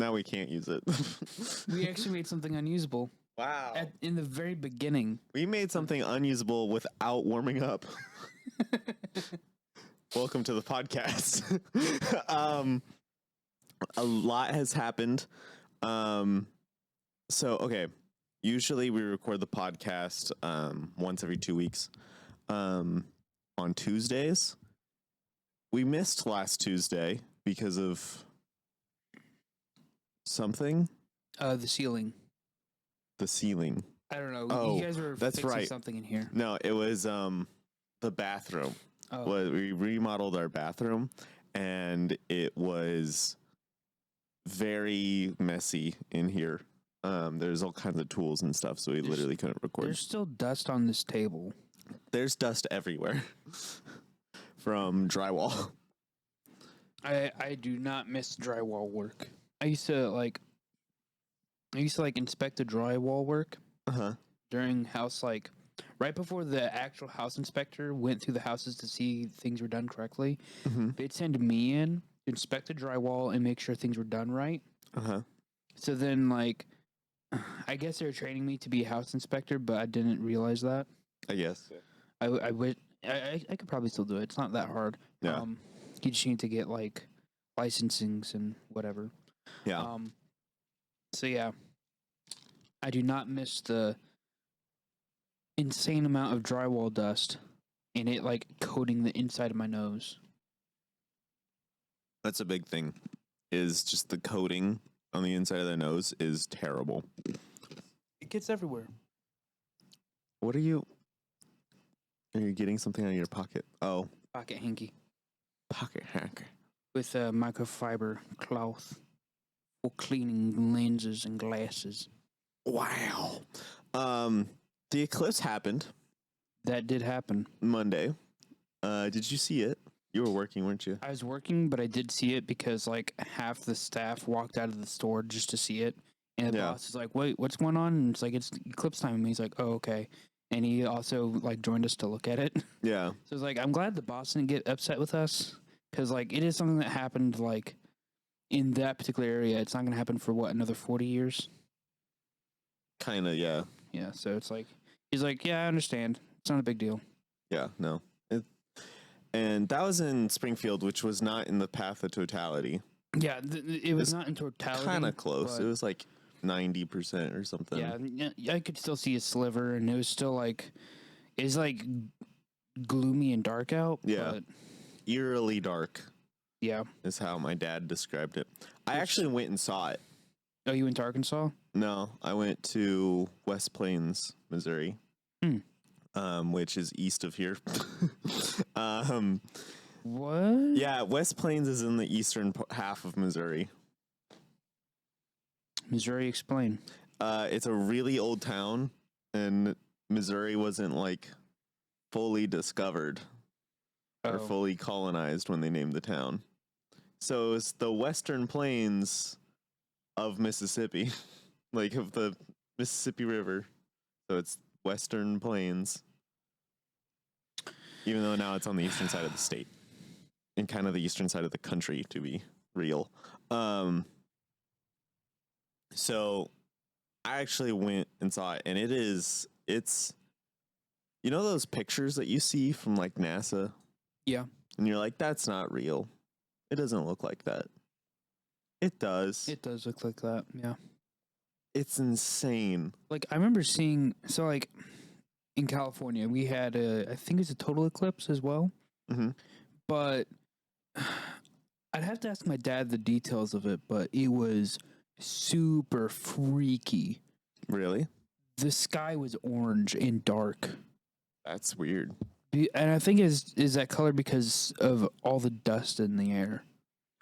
Now we can't use it. We actually made something unusable Wow. in the very beginning. We made something unusable without warming up. Welcome to the podcast. A lot has happened. Okay. Usually we record the podcast once every 2 weeks on Tuesdays. We missed last Tuesday because of something. The ceiling. The ceiling. I don't know. Oh, you guys were that's fixing right. something in here. No, it was the bathroom. Oh. Well, we remodeled our bathroom, and it was very messy in here. There's all kinds of tools and stuff, so we literally couldn't record. There's still dust on this table. There's dust everywhere from drywall. I do not miss drywall work. I used to inspect the drywall work during house, right before the actual house inspector went through the houses to see things were done correctly. They'd send me in to inspect the drywall and make sure things were done right. So then, I guess they were training me to be a house inspector, but I didn't realize that. I guess. I could probably still do it. It's not that hard. Yeah. You just need to get licensings and whatever. Yeah. So yeah, I do not miss the insane amount of drywall dust and it coating the inside of my nose. That's a big thing. Is just the coating on the inside of the nose is terrible. It gets everywhere. What are you? Are you getting something out of your pocket? Oh, Pocket hanky pocket hacker. with a microfiber cloth for cleaning lenses and glasses. Wow. The eclipse happened That did happen. Monday. Did you see it? You were working, weren't you? I was working, but I did see it because half the staff walked out of the store just to see it. And the boss is like, "Wait, what's going on?" And it's eclipse time. And he's like, "Oh, okay." And he also joined us to look at it. Yeah. So it's I'm glad the boss didn't get upset with us because it is something that happened in that particular area. It's not going to happen for another 40 years. Kind of, yeah. Yeah. So it's he's like, "Yeah, I understand. It's not a big deal." Yeah, no. And that was in Springfield, which was not in the path of totality. Yeah, it was not in totality. Kind of close. It was 90% or something. Yeah, I could still see a sliver, and it was still it's gloomy and dark out. Yeah. But Eerily dark yeah. is how my dad described it. I actually went and saw it. Oh, you went to Arkansas? No, I went to West Plains, Missouri, which is east of here. What? Yeah, West Plains is in the eastern half of Missouri. Missouri, explain. It's a really old town, and Missouri wasn't fully discovered or fully colonized when they named the town. So it's the Western Plains of Mississippi, of the Mississippi River. So it's Western Plains, even though now it's on the eastern side of the state and kind of the eastern side of the country, to be real. So I actually went and saw it, and it's those pictures that you see from NASA? Yeah. And you're like, that's not real. It doesn't look like that. It does. It does look like that, yeah. It's insane. I remember seeing, in California, we had I think it's a total eclipse as well. But I'd have to ask my dad the details of it, but it was super freaky. Really? The sky was orange and dark. That's weird. And I think is that color because of all the dust in the air.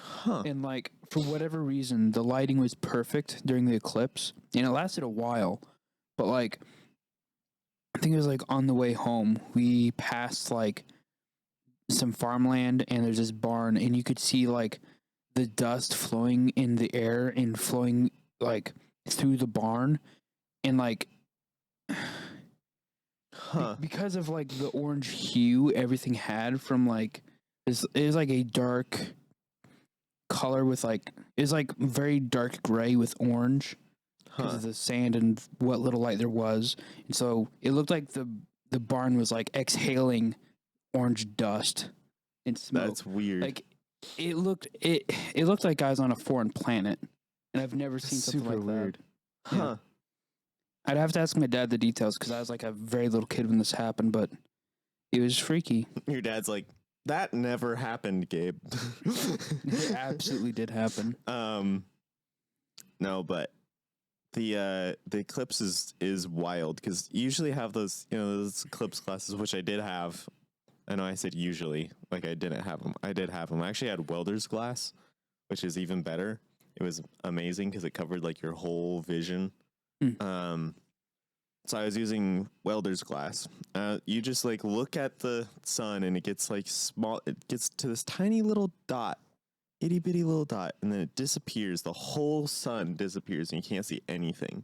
Huh. And for whatever reason, the lighting was perfect during the eclipse, and it lasted a while. But I think it was on the way home, we passed some farmland, and there's this barn, and you could see the dust flowing in the air and flowing through the barn, and because of the orange hue everything had from it was a dark color with like it was like very dark gray with orange because of the sand and what little light there was, and so it looked like the barn was like exhaling orange dust and smoke. That's weird. Like it looked like I was on a foreign planet, and I've never seen something super like weird. that. Huh. I'd have to ask my dad the details because I was like a very little kid when this happened, but it was freaky. Your dad's like, that never happened, Gabe. It absolutely did happen. No, but the eclipse is wild because you usually have those, you know, those eclipse classes, which I did have. I know I said usually, like I didn't have them. I did have them. I actually had welder's glass, which is even better. It was amazing because it covered like your whole vision. So I was using welder's glass. You just like look at the sun and it gets like small. It gets to this tiny little dot, itty bitty little dot, and then it disappears. The whole sun disappears and you can't see anything.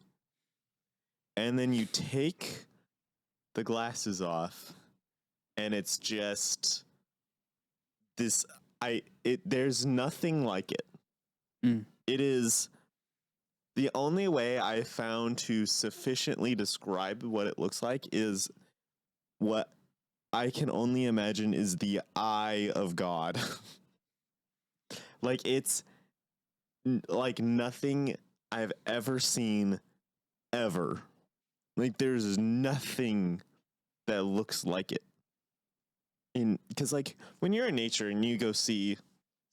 And then you take the glasses off and it's just this. There's nothing like it. It is the only way I found to sufficiently describe what it looks like is what I can only imagine is the eye of God. Like it's like nothing I've ever seen ever. Like there's nothing that looks like it. Because like when you're in nature and you go see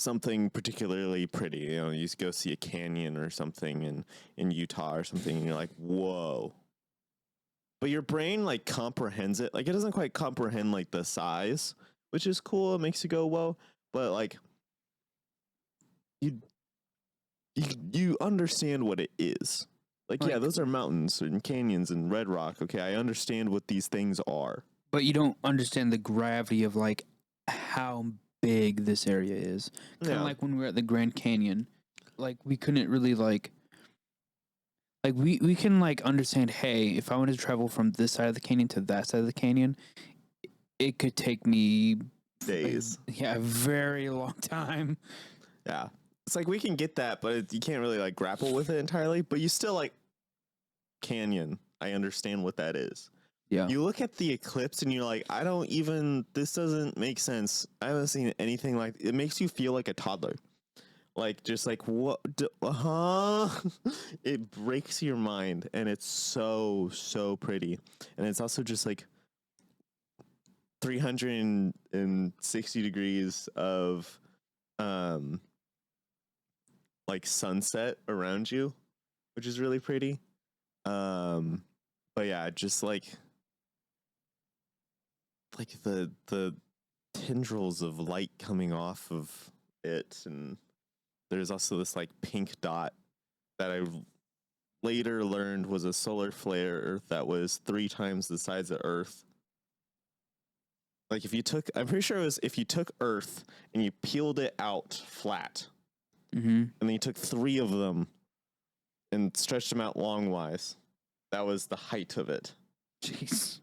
something particularly pretty, you know, you go see a canyon or something in Utah or something, and you're like, whoa. But your brain like comprehends it. Like it doesn't quite comprehend like the size, which is cool. It makes you go, whoa. But like you understand what it is. Like, yeah, those are mountains and canyons and red rock. Okay, I understand what these things are. But you don't understand the gravity of like how big this area is. Kind of like when we were at the Grand Canyon, like we couldn't really like we can like understand, hey, if I wanted to travel from this side of the canyon to that side of the canyon, it could take me days. A very long time. Yeah. It's like we can get that, but you can't really like grapple with it entirely, but you still like canyon. I understand what that is. Yeah. You look at the eclipse and you're like, this doesn't make sense. I haven't seen anything like it. Makes you feel like a toddler. Like, just like, what? It breaks your mind, and it's so, so pretty. And it's also just like 360 degrees of, like sunset around you, which is really pretty. But yeah, just like the tendrils of light coming off of it, and there's also this like pink dot that I later learned was a solar flare that was 3 times the size of Earth. Like I'm pretty sure it was if you took Earth and you peeled it out flat, and then you took 3 of them and stretched them out longwise, that was the height of it. Jeez.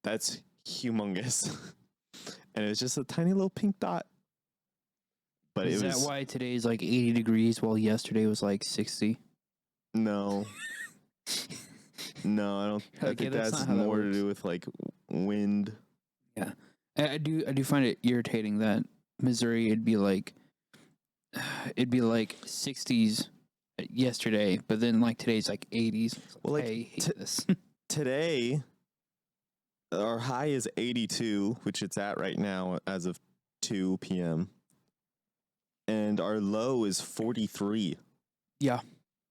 That's humongous. And it was just a tiny little pink dot. But is that why today is like 80 degrees while yesterday was like 60? No. No, I don't. I think that's more to do with like wind. Yeah, I do find it irritating that Missouri it'd be like 60s yesterday, but then like today's like 80s. Well, like I hate this. Today, our high is 82, which it's at right now as of 2 p.m. And our low is 43. Yeah.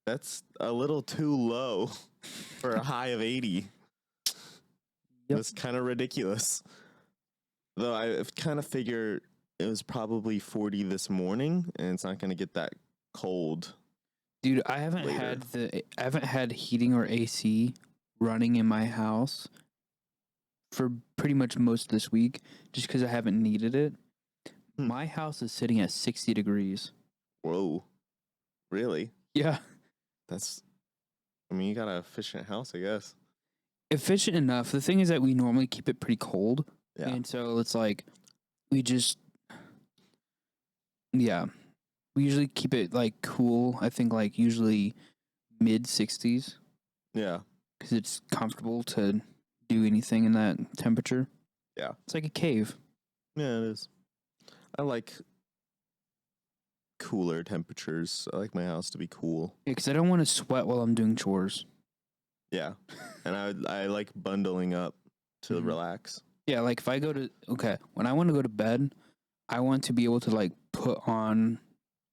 That's a little too low for a high of 80. Yep. That's kind of ridiculous. Though I kind of figure it was probably 40 this morning, and it's not going to get that cold. Dude, I haven't had heating or AC running in my house for pretty much most of this week, just because I haven't needed it. My house is sitting at 60 degrees. Whoa. Really? Yeah. You got an efficient house, I guess. Efficient enough. The thing is that we normally keep it pretty cold. Yeah. And so it's like, we just, yeah. We usually keep it like cool. I think like usually mid 60s Yeah. because it's comfortable to do anything in that temperature. Yeah. It's like a cave. Yeah, it is. I like cooler temperatures. I like my house to be cool. Yeah, because I don't want to sweat while I'm doing chores. Yeah. And I like bundling up to Mhm. relax. Yeah, like if I go to when I want to go to bed, I want to be able to like put on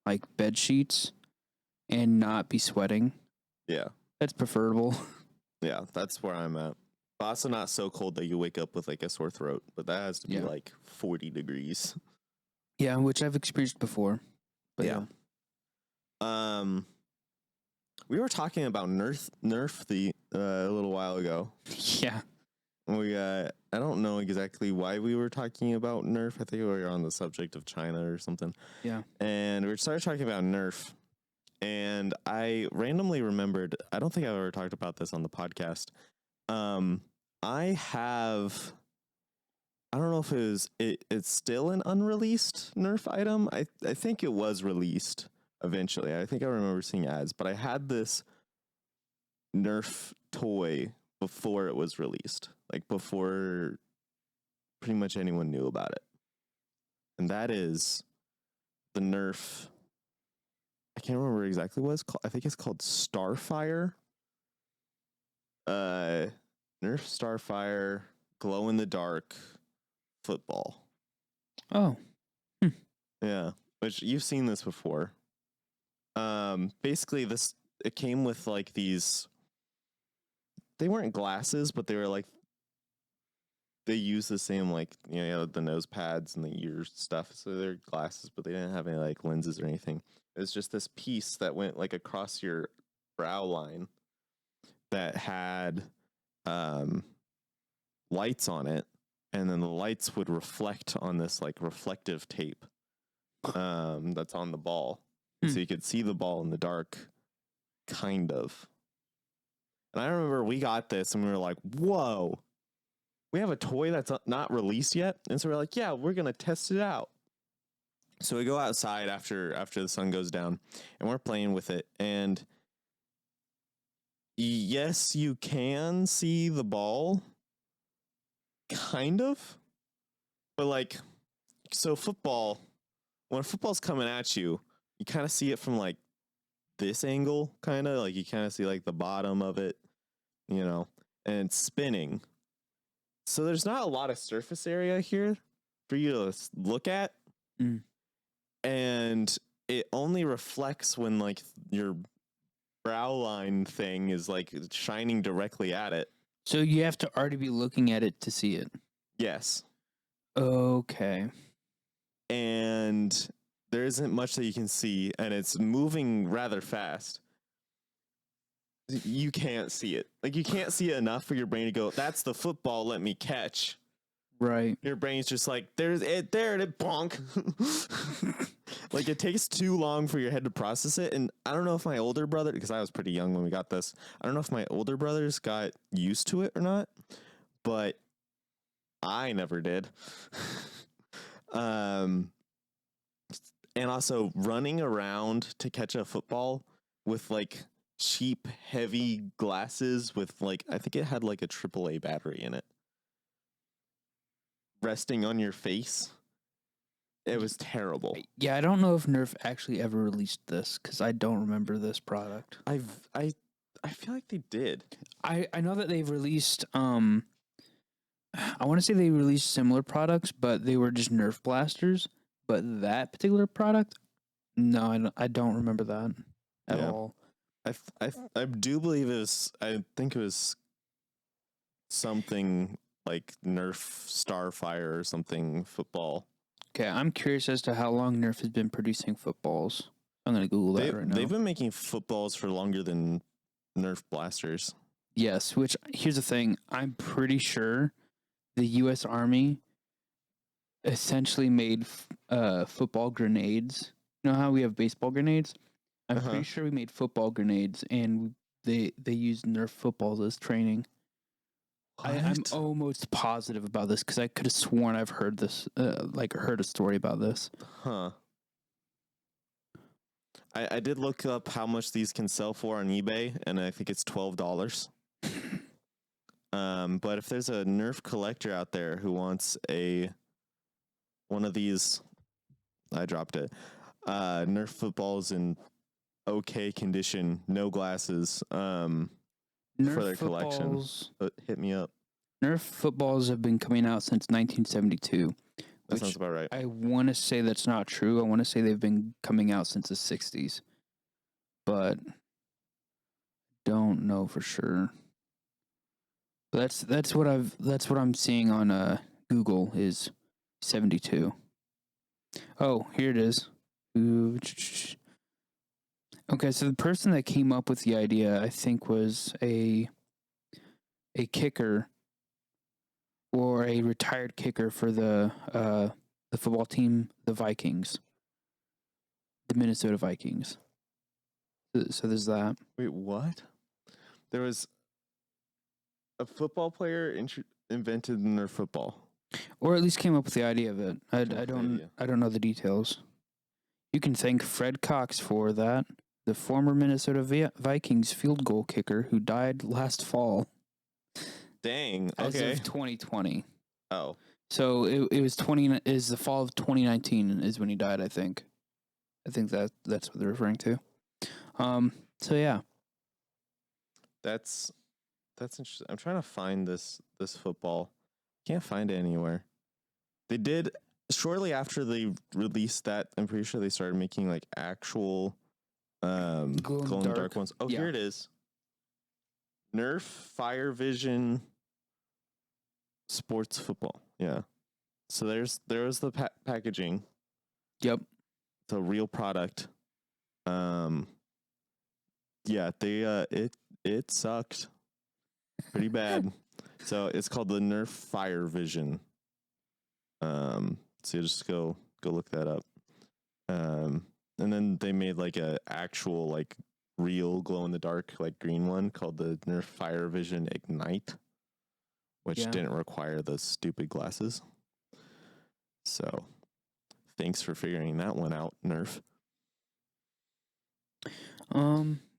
like bed sheets and not be sweating. Yeah. That's preferable. Yeah, that's where I'm at. But also not so cold that you wake up with like a sore throat, but that has to be Yeah. like 40 degrees. Yeah, which I've experienced before. But Yeah. We were talking about Nerf a little while ago. Yeah. I don't know exactly why we were talking about Nerf. I think we were on the subject of China or something. Yeah. And we started talking about Nerf. And I randomly remembered, I don't think I've ever talked about this on the podcast. I don't know if it's still an unreleased Nerf item. I think it was released eventually. I think I remember seeing ads, but I had this Nerf toy before it was released, like before pretty much anyone knew about it. And that is the Nerf. I can't remember exactly what it's called. I think it's called Starfire. Nerf Starfire glow in the dark football. Oh. Yeah, which you've seen this before. Basically it came with like these, they weren't glasses, but they were like, they use the same like, the nose pads and the ear stuff. So they're glasses, but they didn't have any like lenses or anything. It was just this piece that went like across your brow line that had lights on it, and then the lights would reflect on this like reflective tape that's on the ball. So you could see the ball in the dark, kind of. And I remember we got this and we were like, whoa, we have a toy that's not released yet. And so we're like, yeah, we're going to test it out. So we go outside after the sun goes down and we're playing with it. And yes, you can see the ball, kind of. But like, so when football's coming at you, you kind of see it from like this angle, kind of like you kind of see like the bottom of it, and it's spinning. So there's not a lot of surface area here for you to look at. And it only reflects when like your brow line thing is like shining directly at it. So you have to already be looking at it to see it. Yes. Okay. And there isn't much that you can see, and it's moving rather fast. You can't see it. Like, you can't see it enough for your brain to go, that's the football, let me catch. Right. Your brain's just like, there it is, bonk. Like, it takes too long for your head to process it. And I don't know if my older brother, because I was pretty young when we got this, I don't know if my older brothers got used to it or not, but I never did. And also running around to catch a football with like cheap, heavy glasses with like, I think it had like a AAA battery in it, resting on your face. It was terrible. Yeah, I don't know if Nerf actually ever released this because I don't remember this product. I feel like they did. I know that they've released I want to say they released similar products, but they were just Nerf blasters. But that particular product, no, I don't remember that at all. I do believe it was. I think it was something like Nerf Starfire or something football. Okay, I'm curious as to how long Nerf has been producing footballs. I'm gonna Google that right now. They've been making footballs for longer than Nerf blasters. Yes, which here's the thing. I'm pretty sure the U.S. Army essentially made football grenades. You know how we have baseball grenades? I'm pretty sure we made football grenades, and they used Nerf footballs as training. I'm almost positive about this because I could have sworn I've heard this, heard a story about this. Huh. I did look up how much these can sell for on eBay, and I think it's $12. But if there's a Nerf collector out there who wants one of these, I dropped it. Nerf footballs in okay condition, no glasses. Nerf for their collection, footballs, hit me up. Nerf footballs have been coming out since 1972. That sounds about right. I want to say that's not true. I want to say they've been coming out since the 60s, but don't know for sure. That's what I'm seeing on Google is 72. Oh, here it is. Okay, so the person that came up with the idea, I think, was a kicker or a retired kicker for the football team, the Vikings, the Minnesota Vikings. So there's that. Wait, what? There was a football player invented Nerf football, or at least came up with the idea of it. I don't know the details. You can thank Fred Cox for that, the former Minnesota Vikings field goal kicker who died last fall. Dang. Okay. As of 2020. Oh. So it was the fall of 2019 is when he died, I think. I think that's what they're referring to. So yeah. That's interesting. I'm trying to find this football. Can't find it anywhere. They did shortly after they released that. I'm pretty sure they started making like actual glow in the dark ones. Oh, yeah. Here it is. Nerf Fire Vision Sports Football. Yeah. So there was the packaging. Yep. It's a real product. Yeah, it sucked pretty bad. So it's called the Nerf Fire Vision. So you just go look that up. And then they made like a actual like real glow in the dark like green one called the Nerf Fire Vision Ignite, which didn't require the stupid glasses. So thanks for figuring that one out, Nerf.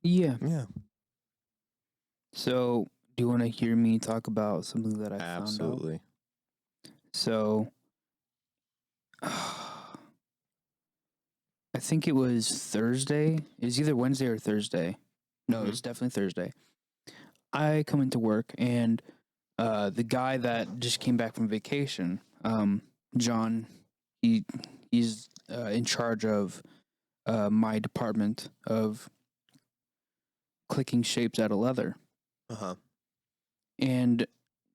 Yeah. Yeah. So do you want to hear me talk about something that I found out? Absolutely. So I think it was Thursday. It was either Wednesday or Thursday. No, it was definitely Thursday. I come into work and the guy that just came back from vacation, John, he's in charge of my department of clicking shapes out of leather. Uh-huh. And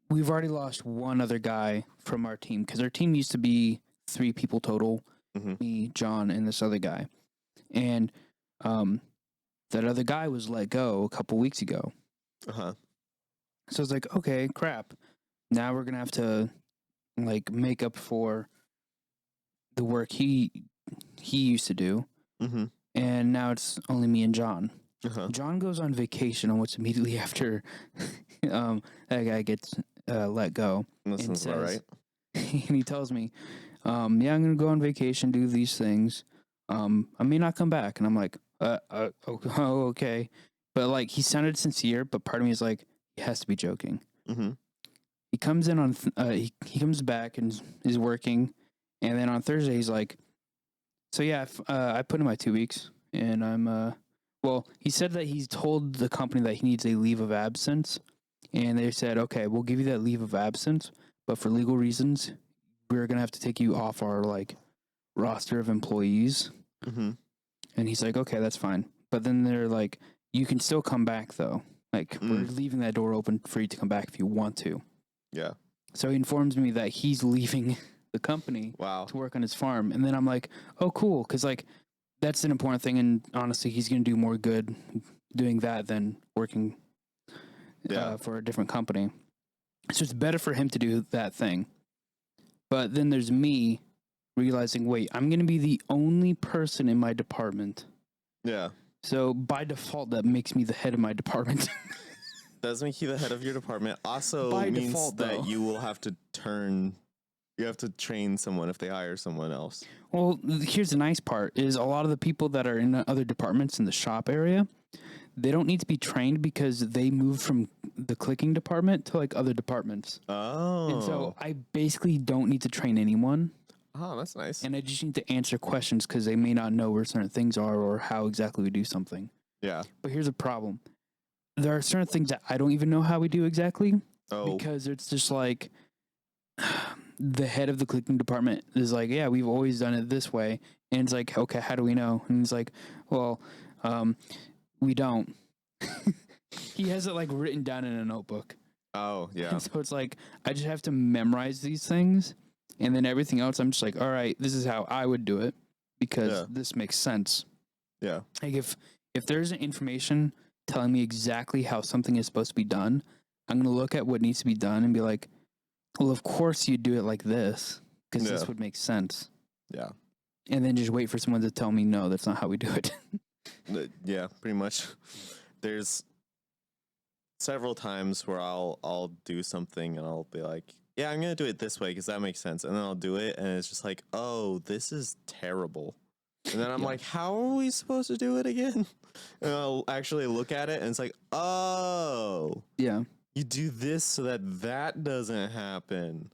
we've already lost one other guy from our team because our team used to be 3 people total. Me, John, and this other guy. And that other guy was let go a couple weeks ago. Uh-huh. So it's like, okay, crap. Now we're going to have to like make up for the work he used to do. Mm-hmm. And now it's only me and John. Uh-huh. John goes on vacation almost immediately after that guy gets let go. That sounds about right. And he tells me, yeah, I'm going to go on vacation, do these things. I may not come back. And I'm like, okay. But like, he sounded sincere, but part of me is like, he has to be joking. Mm-hmm. He comes in on, he comes back and is working. And then on Thursday, he's like, so yeah, I put in my 2 weeks and I'm, well, he said that he's told the company that he needs a leave of absence. And they said, okay, we'll give you that leave of absence, but for legal reasons, we're going to have to take you off our like roster of employees. Mm-hmm. And he's like, okay, that's fine. But then they're like, you can still come back though. Like we're leaving that door open for you to come back if you want to. Yeah. So he informs me that he's leaving the company to work on his farm. And then I'm like, oh, cool. Cause like, that's an important thing. And honestly, he's going to do more good doing that than working for a different company. So it's better for him to do that thing. But then there's me realizing, wait, I'm going to be the only person in my department. Yeah. So by default, that makes me the head of my department. Does make you the head of your department. Also by means default, that you will have to turn You have to train someone if they hire someone else. Well, here's the nice part: is a lot of the people that are in other departments in the shop area, they don't need to be trained because they moved from the clicking department to like other departments. Oh. And so I basically don't need to train anyone. Oh, that's nice. And I just need to answer questions because they may not know where certain things are or how exactly we do something. Yeah. But here's a problem. There are certain things that I don't even know how we do exactly. Oh. Because it's just like the head of the clicking department is like, yeah, we've always done it this way. And it's like, okay, how do we know? And it's like, well, we don't. He has it like written down in a notebook. Oh, yeah. And so it's like, I just have to memorize these things. And then everything else, I'm just like, all right, this is how I would do it because this makes sense. Yeah. Like if there's information telling me exactly how something is supposed to be done, I'm going to look at what needs to be done and be like, well, of course you do it like this because this would make sense. Yeah. And then just wait for someone to tell me, no, that's not how we do it. Yeah, pretty much. There's several times where I'll do something and I'll be like, yeah, I'm going to do it this way because that makes sense. And then I'll do it and it's just like, oh, this is terrible. And then I'm like, how are we supposed to do it again? And I'll actually look at it and it's like, oh, yeah. you do this so that doesn't happen.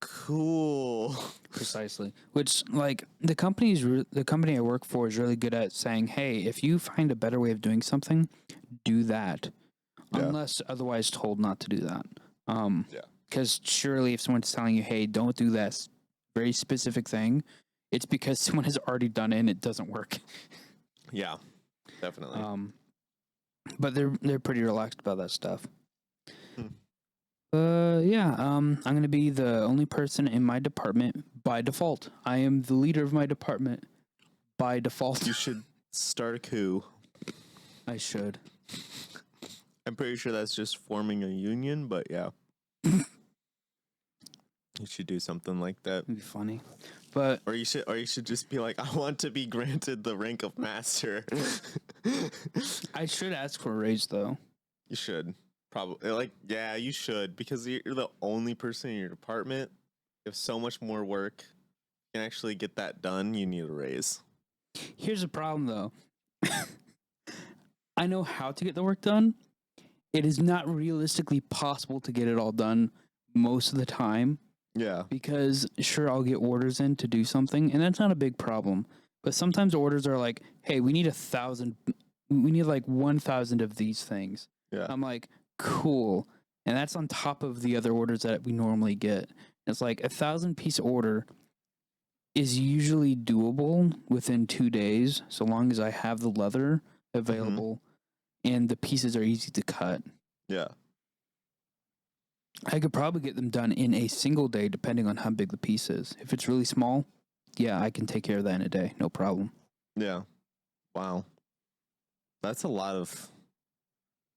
Cool. Precisely. Which, like, the company I work for is really good at saying, hey, if you find a better way of doing something, do that. Yeah. Unless otherwise told not to do that. Because surely if someone's telling you, hey, don't do this very specific thing, it's because someone has already done it and it doesn't work. Yeah, definitely. But they're pretty relaxed about that stuff. I'm going to be the only person in my department by default. I am the leader of my department by default. You should start a coup. I should. I'm pretty sure that's just forming a union, but yeah. You should do something like that. It'd be funny. But or you should just be like, I want to be granted the rank of master. I should ask for a raise though. You should. Probably. Like, yeah, you should, because you're the only person in your department. You have so much more work. You can actually get that done. You need a raise. Here's the problem though. I know how to get the work done. It is not realistically possible to get it all done most of the time. Yeah. Because sure, I'll get orders in to do something, and that's not a big problem. But sometimes orders are like, hey, we need 1,000. We need like 1,000 of these things. Yeah. I'm like, cool. And that's on top of the other orders that we normally get. It's like 1,000-piece order is usually doable within 2 days, so long as I have the leather available and the pieces are easy to cut. Yeah. I could probably get them done in a single day, depending on how big the piece is. If it's really small, yeah, I can take care of that in a day. No problem. Yeah. Wow. That's a lot of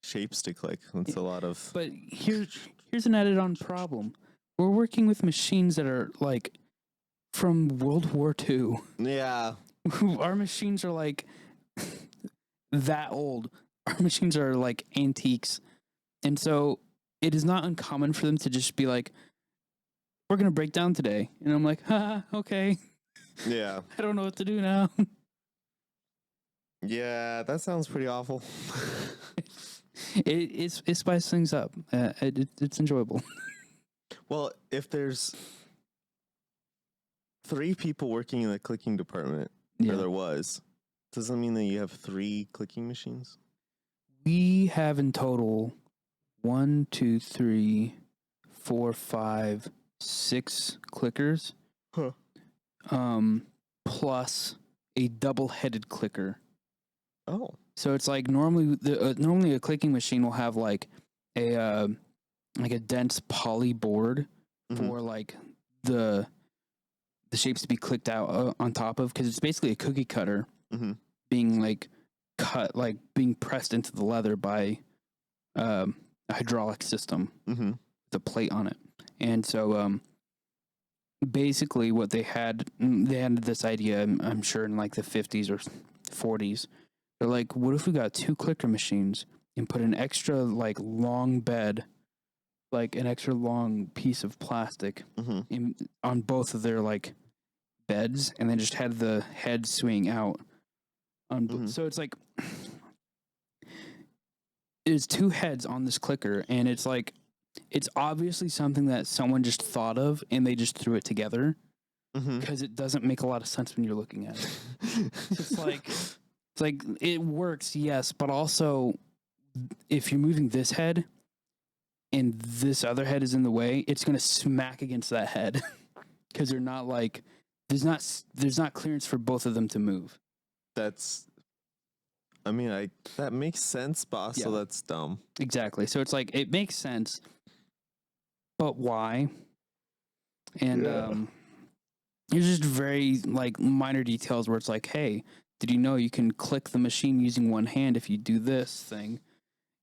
shapes to click. That's a lot of... But here's an added on problem. We're working with machines that are, like, from World War II. Yeah. Our machines are, like, that old. Our machines are, like, antiques. And so it is not uncommon for them to just be like, we're going to break down today. And I'm like, okay. Yeah. I don't know what to do now. Yeah, that sounds pretty awful. It spices things up. It's enjoyable. Well, if there's 3 people working in the clicking department, or there was, does that mean that you have 3 clicking machines? We have in total 1, 2, 3, 4, 5, 6 clickers. Huh. Plus a double-headed clicker. Oh. So it's like normally a clicking machine will have like a dense poly board for like the shapes to be clicked out on top of, because it's basically a cookie cutter being like cut, like being pressed into the leather by a hydraulic system with a plate on it. And so basically what they had this idea, I'm sure in like the 50s or 40s. They're like, what if we got 2 clicker machines and put an extra like long bed like an extra long piece of plastic Mm-hmm. on both of their like beds, and then just had the head swing out. Mhm. So it's like there's two heads on this clicker, and it's like it's obviously something that someone just thought of and they just threw it together Mm-hmm. because it doesn't make a lot of sense when you're looking at it. It's like it works, yes, but also if you're moving this head and this other head is in the way, it's gonna smack against that head because they're not like there's not clearance for both of them to move. That's. I mean, that makes sense, but also Yeah. that's dumb. Exactly. So it's like it makes sense, but why? And Yeah. there's just very like minor details where it's like, hey, did you know you can click the machine using one hand if you do this thing,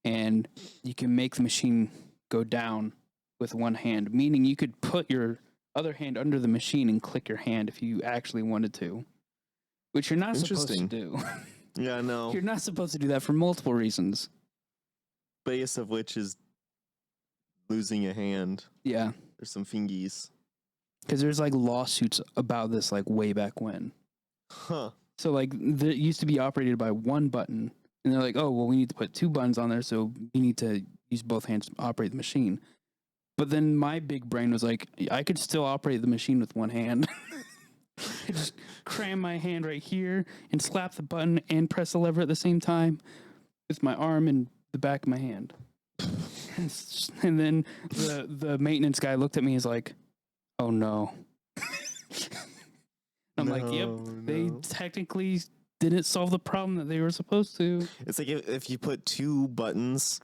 and you can make the machine go down with one hand, meaning you could put your other hand under the machine and click your hand if you actually wanted to, which you're not supposed to Interesting. do. Yeah, no. You're not supposed to do that for multiple reasons. Base of which is losing a hand. Yeah, There's some fingies. because there's like lawsuits about this like way back when. Huh. So like it used to be operated by one button, and they're like, oh well, we need to put two buttons on there, so you need to use both hands to operate the machine. But then my big brain was like, I could still operate the machine with one hand. I just cram my hand right here and slap the button and press the lever at the same time with my arm and the back of my hand. And then the maintenance guy looked at me and is like, oh no. I'm like, yep, they technically didn't solve the problem that they were supposed to. It's like if you put two buttons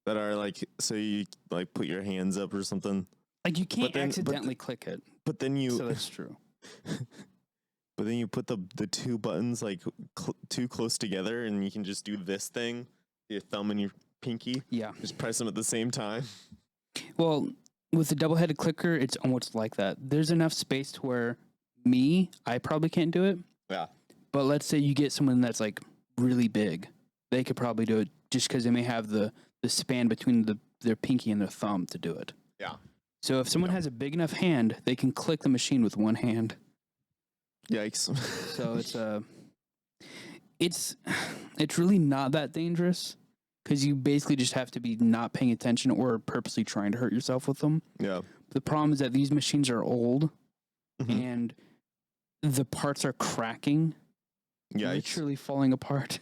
that are like, so you like put your hands up or something, Like you can't then- but accidentally click it. but then you So that's true. but then you put the two buttons like too close together, and you can just do this thing, your thumb and your pinky, Yeah. just press them at the same time. Well, with the double-headed clicker, it's almost like that. There's enough space to where I probably can't do it. Yeah. But let's say you get someone that's like really big, they could probably do it just because they may have the span between their pinky and their thumb to do it. Yeah. So if someone has a big enough hand, they can click the machine with one hand. Yikes. So it's really not that dangerous because you basically just have to be not paying attention or purposely trying to hurt yourself with them. Yeah. The problem is that these machines are old Mhm. and the parts are cracking, Yikes. literally falling apart.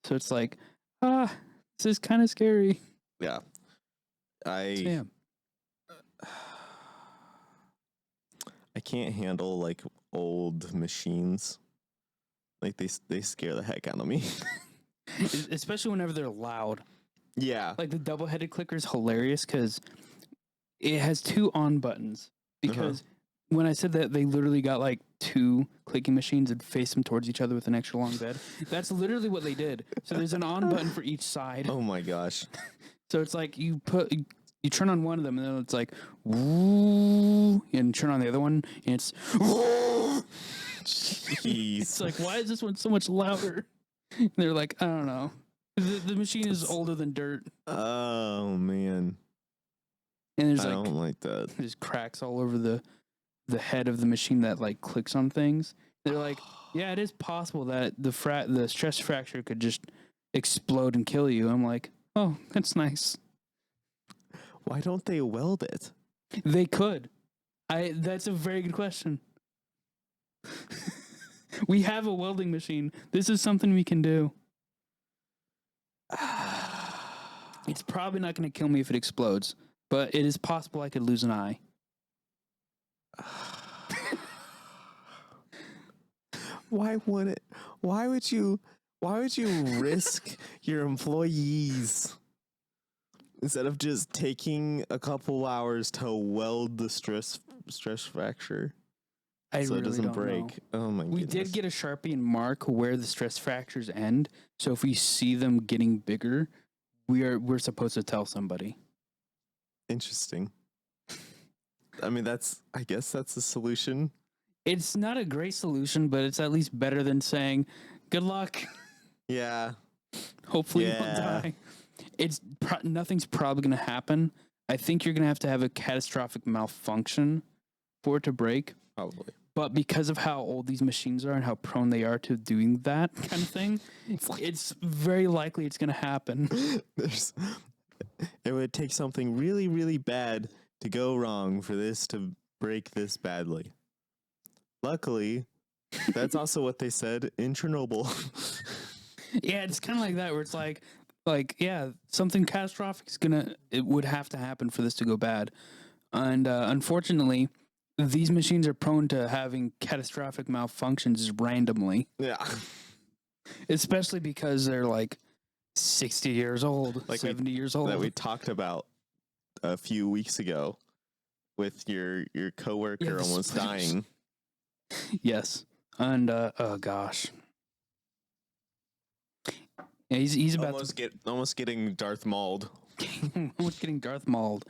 So it's like, this is kind of scary. Yeah. So, yeah. I can't handle like old machines. Like they scare the heck out of me. Especially whenever they're loud. Yeah. Like the double-headed clicker is hilarious because it has two on buttons. Because when I said that they literally got like two clicking machines and faced them towards each other with an extra long bed, that's literally what they did. So there's an on button for each side. Oh my gosh. So it's like you turn on one of them and then it's like woo, and turn on the other one and it's woo. Jeez. It's like, why is this one so much louder? And they're like, I don't know. The machine is older than dirt, Oh man. and there's I like don't like that. there's cracks all over the head of the machine that like clicks on things. They're like, yeah, it is possible that the stress fracture could just explode and kill you. I'm like, oh, that's nice. Why don't they weld it? They could. That's a very good question. We have a welding machine. This is something we can do. It's probably not going to kill me if it explodes, but it is possible I could lose an eye. Why would it? Why would you risk your employees instead of just taking a couple hours to weld the stress fracture I so really it doesn't don't break? know. Oh my We goodness. did get a Sharpie and mark where the stress fractures end. So if we see them getting bigger, we're supposed to tell somebody. Interesting. I mean, I guess that's a solution. It's not a great solution, but it's at least better than saying, "Good luck. Yeah. Hopefully you don't Yeah. die." Nothing's probably going to happen I think you're gonna have to have a catastrophic malfunction for it to break. Probably. But because of how old these machines are and how prone they are to doing that kind of thing, it's very likely it's gonna happen. It would take something really, really bad to go wrong for this to break this badly. Luckily, that's also what they said in Chernobyl. Yeah, it's kind of like that, where it's like, yeah, something catastrophic it would have to happen for this to go bad. And unfortunately, these machines are prone to having catastrophic malfunctions randomly, Yeah. especially because they're like 60 years old, Like 70 years old. That we talked about a few weeks ago with your coworker the almost splitters. dying. Yes. And oh gosh. Yeah, he's about almost getting Darth Mauled. almost getting Darth Mauled.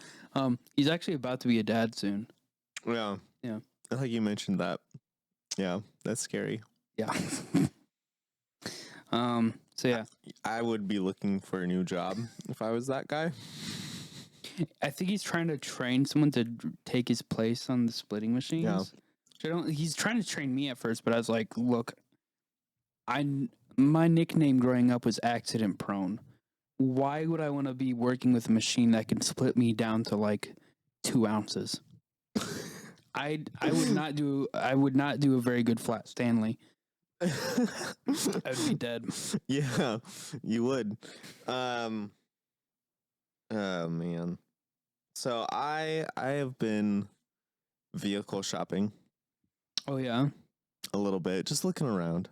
He's actually about to be a dad soon. Yeah. Yeah. I think you mentioned that. Yeah, that's scary. Yeah. So yeah, I would be looking for a new job if I was that guy. I think he's trying to train someone to take his place on the splitting machines. Yeah. He's trying to train me at first, but I was like, look, my nickname growing up was accident prone. Why would I want to be working with a machine that can split me down to like 2 ounces? I would not do a very good flat Stanley. I'd be dead. Yeah, you would. Oh man. So I have been vehicle shopping Oh yeah. a little bit, just looking around,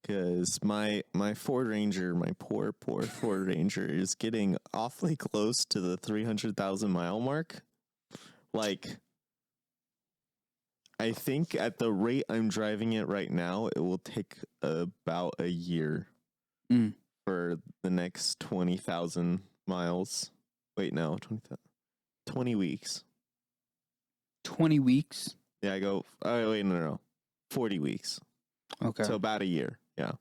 because my Ford Ranger, my poor Ford Ranger, is getting awfully close to the 300,000 mile mark. Like, I think at the rate I'm driving it right now, it will take about a year for the next 20,000 miles. Wait, no, 20 weeks. 20 weeks? Yeah, I go, oh, wait, no. 40 weeks. Okay. So about a year. Yeah.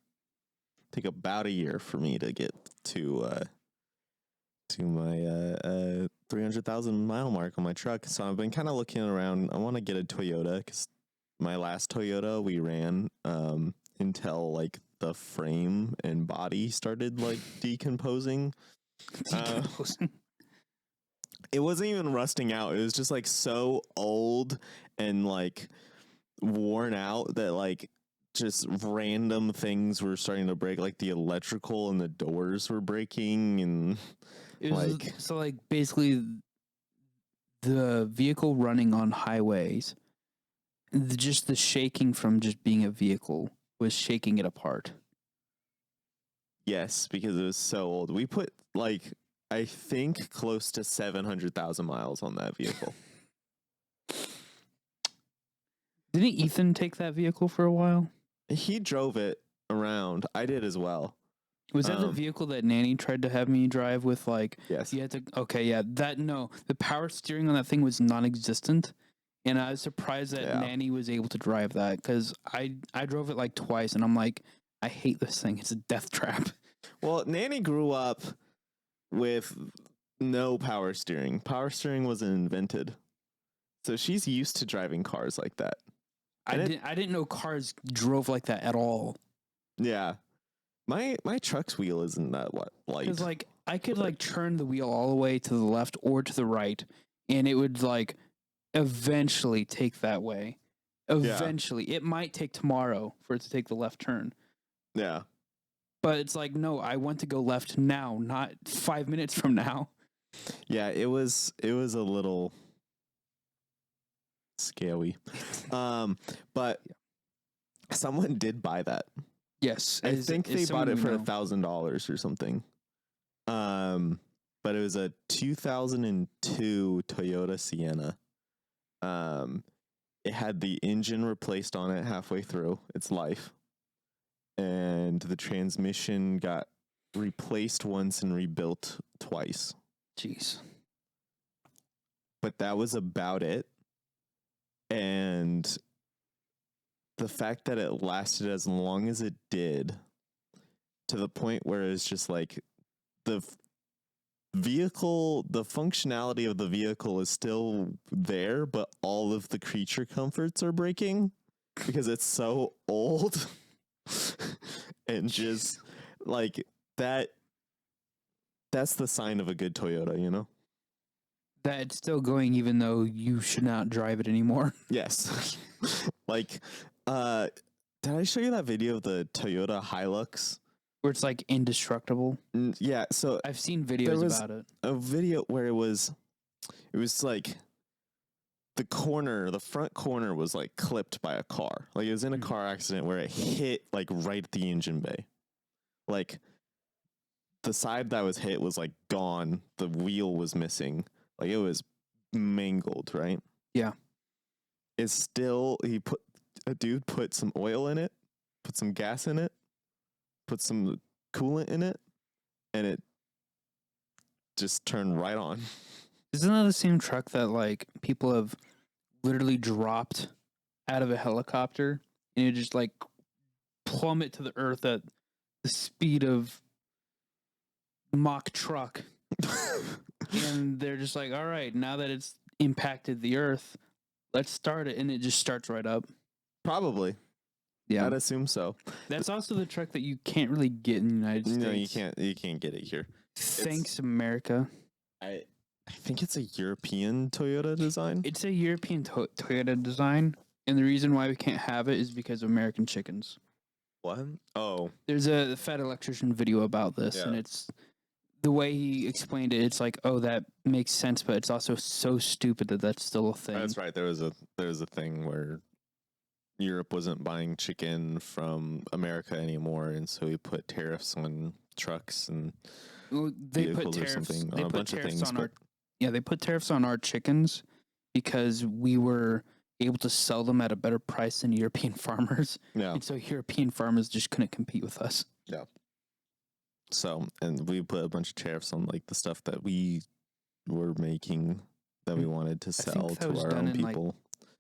Take about a year for me to get to my 300,000 mile mark on my truck. So I've been kind of looking around. I want to get a Toyota because my last Toyota we ran until like the frame and body started like decomposing. It wasn't even rusting out. It was just like so old and like worn out that like just random things were starting to break, like the electrical and the doors were breaking, and like basically the vehicle running on highways, just the shaking from just being a vehicle was shaking it apart. Yes, because it was so old. We put like I think close to 700,000 miles on that vehicle. Didn't Ethan take that vehicle for a while? He drove it around. I did as well. Was that the vehicle that Nanny tried to have me drive with? Like, yes. You had to. Okay, yeah. The power steering on that thing was non-existent, and I was surprised that Nanny was able to drive that because I drove it like twice, and I'm like, I hate this thing. It's a death trap. Well, Nanny grew up with no power steering. Power steering wasn't invented, so she's used to driving cars like that. I didn't know cars drove like that at all. Yeah. My truck's wheel isn't that light. Because like I could like turn the wheel all the way to the left or to the right, and it would like eventually take that way. Eventually, it might take tomorrow for it to take the left turn. Yeah. But it's like, no, I want to go left now, not 5 minutes from now. Yeah, it was a little scary. But someone did buy that. Yes, I think they bought it for $1,000 or something. But it was a 2002 Toyota Sienna. It had the engine replaced on it halfway through its life, and the transmission got replaced once and rebuilt twice. Jeez. But that was about it. And the fact that it lasted as long as it did, to the point where it's just like the functionality of the vehicle is still there, but all of the creature comforts are breaking because it's so old. And just like that, that's the sign of a good Toyota, you know? That it's still going even though you should not drive it anymore. Yes. Like, did I show you that video of the Toyota Hilux? Where it's like indestructible. Yeah, so I've seen videos was about it. a video where it was like the front corner was like clipped by a car. Like it was in a car accident where it hit like right at the engine bay. Like the side that was hit was like gone. The wheel was missing. Like it was mangled, right? Yeah. It's still, a dude put some oil in it, put some gas in it, put some coolant in it, and it just turned right on. Isn't that the same truck that like people have literally dropped out of a helicopter and it just like plummet to the earth at the speed of Mach truck? And they're just like, all right, now that it's impacted the earth, let's start it, and it just starts right up. Probably. Yeah, I'd assume so. that's also the truck that you can't really get in the United States. No, you can't. You can't get it here. Thanks, America. I think it's a European Toyota design. It's a European Toyota design, and the reason why we can't have it is because of American chickens. What? Oh, There's a Fed electrician video about this, and it's the way he explained it. It's like, oh, that makes sense, but it's also so stupid that that's still a thing. that's right. There was a thing where Europe wasn't buying chicken from America anymore, and so he put tariffs on trucks and They put vehicles or tariffs. something They on a put bunch of tariffs things. on But our. Yeah, they put tariffs on our chickens because we were able to sell them at a better price than European farmers, yeah, and so European farmers just couldn't compete with us. yeah. So, and we put a bunch of tariffs on like the stuff that we were making that we wanted to sell that to was our done own in, like, people.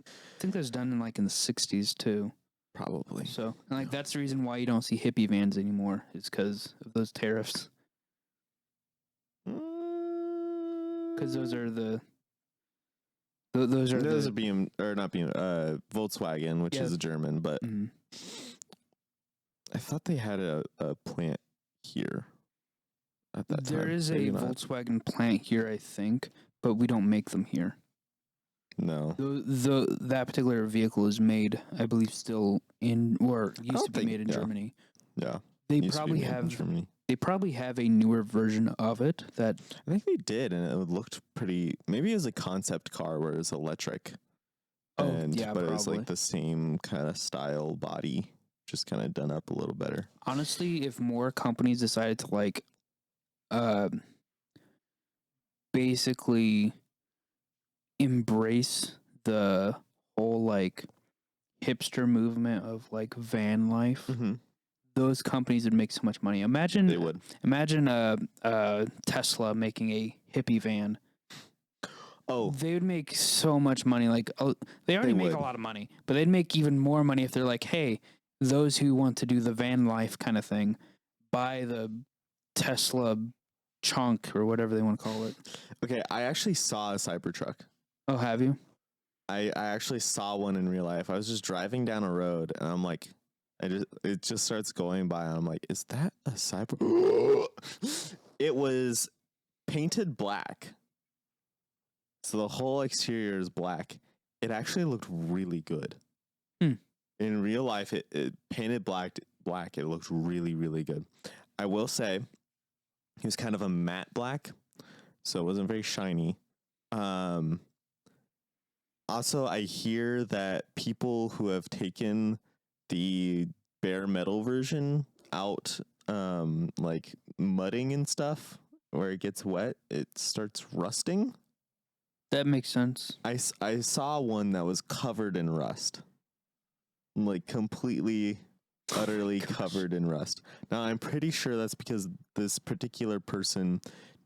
I think that was done in like in the 60s too. Probably. So, and like that's the reason why you don't see hippie vans anymore is because of those tariffs. Because those are those are Those are BM or not BM, Volkswagen, which Yeah. is a German, but Mhm. I thought they had a plant here at that time. There is Maybe a not. Volkswagen plant here, I think, but we don't make them here. No. That particular vehicle is made, I believe, still in or used don't to be think- made in yeah. Germany. Yeah. They Used to be probably made in have Germany. they probably have a newer version of it that I think they did, and it looked pretty. Maybe it was a concept car where it was electric. Oh, and yeah, but it was probably. like the same kind of style body, just kind of done up a little better. honestly, if more companies decided to like basically embrace the whole like hipster movement of like van life, Mm-hmm. those companies would make so much money. Imagine They would. Tesla making a hippie van. Oh, They would make so much money. Like they already They make would. a lot of money, but they'd make even more money if they're like, hey, those who want to do the van life kind of thing, buy the Tesla chunk or whatever they want to call it. okay. I actually saw a Cybertruck. Oh, have you? I actually saw one in real life. I was just driving down a road, and I'm like, it just starts going by, and I'm like, is that a Cyber? It was painted black, so the whole exterior is black. It actually looked really good. Hmm. In real life, it painted black. It looked really, really good. I will say, he was kind of a matte black, so it wasn't very shiny. Also, I hear that people who have taken the bare metal version out, like mudding and stuff, where it gets wet, it starts rusting. That makes sense. I saw one that was covered in rust, like completely, utterly Gosh. covered in rust. Now, I'm pretty sure that's because this particular person